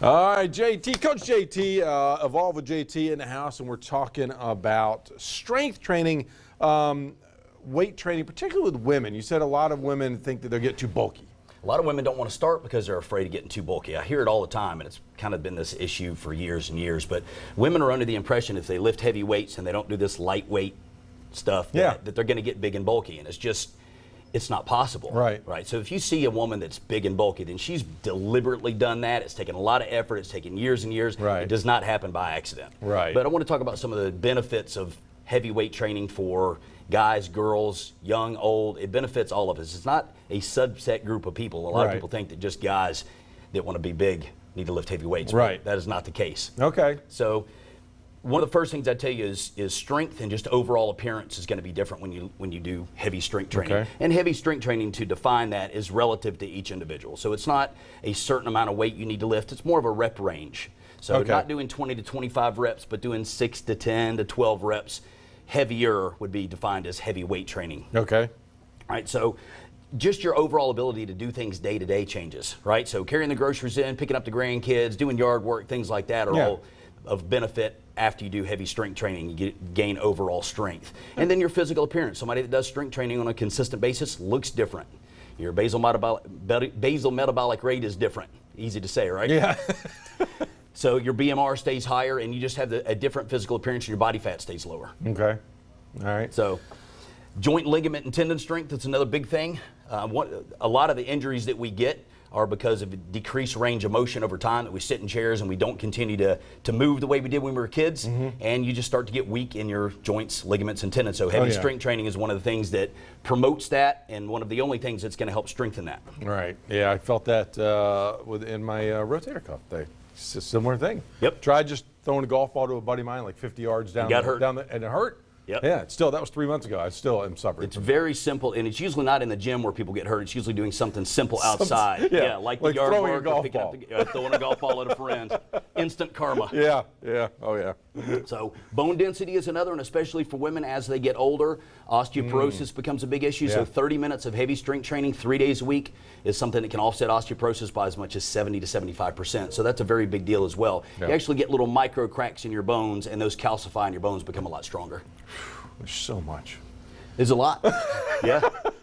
All right, JT, Coach JT, Evolve with JT in the house, and we're talking about strength training, weight training, particularly with women. You said a lot of women think that they'll get too bulky. A lot of women don't want to start because they're afraid of getting too bulky. I hear it all the time, and it's kind of been this issue for years and years. But women are under the impression if they lift heavy weights and they don't do this lightweight stuff, that they're going to get big and bulky, and it's not possible. Right. So if you see a woman that's big and bulky, then she's deliberately done that. It's taken a lot of effort. It's taken years and years. Right. It does not happen by accident. Right. But I want to talk about some of the benefits of heavy weight training for guys, girls, young, old. It benefits all of us. It's not a subset group of people. A lot of people think that just guys that want to be big need to lift heavy weights. Right. That is not the case. Okay. So one of the first things I tell you is strength and just overall appearance is going to be different when you do heavy strength training. Okay. And heavy strength training, to define that, is relative to each individual. So it's not a certain amount of weight you need to lift. It's more of a rep range. So not doing 20 to 25 reps, but doing 6 to 10 to 12 reps. Heavier would be defined as heavy weight training. Okay. All right. So just your overall ability to do things day to day changes, right? So carrying the groceries in, picking up the grandkids, doing yard work, things like that are all of benefit. After you do heavy strength training, you gain overall strength. And then your physical appearance. Somebody that does strength training on a consistent basis looks different. Your basal metabolic rate is different. Easy to say, right? Yeah. So your BMR stays higher, and you just have a different physical appearance, and your body fat stays lower. Okay. All right. So joint, ligament, and tendon strength, that's another big thing. A lot of the injuries that we get are because of decreased range of motion over time, that we sit in chairs and we don't continue to move the way we did when we were kids, and you just start to get weak in your joints, ligaments, and tendons. So heavy strength training is one of the things that promotes that, and one of the only things that's going to help strengthen that. Right. Yeah, I felt that in my rotator cuff. It's a similar thing. Yep. Tried just throwing a golf ball to a buddy of mine like 50 yards down. And it hurt. Yep. Yeah, that was 3 months ago. I still am suffering. It's very simple, and it's usually not in the gym where people get hurt. It's usually doing something simple outside. Like the yard throwing work, a golf or picking ball. up throwing a golf ball at a friend. Instant karma. Yeah. Oh, yeah. So bone density is another, and especially for women as they get older, osteoporosis becomes a big issue. So 30 minutes of heavy strength training 3 days a week is something that can offset osteoporosis by as much as 70 to 75%. So that's a very big deal as well. You actually get little micro cracks in your bones, and those calcify and your bones become a lot stronger. There's so much. There's a lot.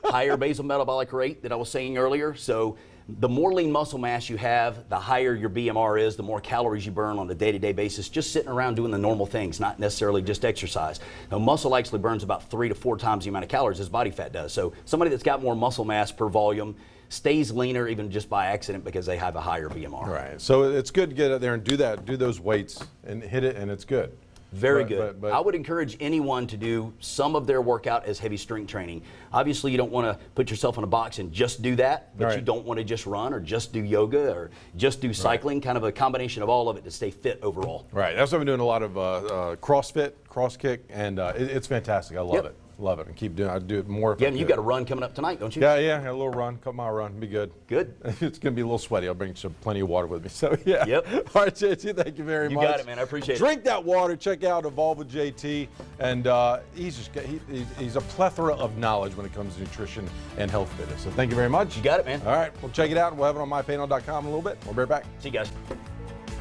Higher basal metabolic rate that I was saying earlier. So the more lean muscle mass you have, the higher your BMR is, the more calories you burn on a day-to-day basis, just sitting around doing the normal things, not necessarily just exercise. Now, muscle actually burns about 3 to 4 times the amount of calories as body fat does. So somebody that's got more muscle mass per volume stays leaner even just by accident because they have a higher BMR. Right. So it's good to get out there and do those weights and hit it, and it's good. Very good. But I would encourage anyone to do some of their workout as heavy strength training. Obviously, you don't want to put yourself in a box and just do that, but you don't want to just run or just do yoga or just do cycling, kind of a combination of all of it to stay fit overall. Right. That's what I'm doing, a lot of CrossFit, cross kick, and it's fantastic. I love it. Love it, and keep doing it. I do it more. Yeah, and you got a run coming up tonight, don't you? Yeah, a little run, couple mile run, be good. Good. It's gonna be a little sweaty. I'll bring plenty of water with me. So yeah. Yep. All right, JT, thank you very much. You got it, man. I appreciate it. Drink that water. Check out Evolve with JT, and he's a plethora of knowledge when it comes to nutrition and health fitness. So thank you very much. You got it, man. All right, we'll check it out. We'll have it on mypanel.com in a little bit. We'll be right back. See you guys.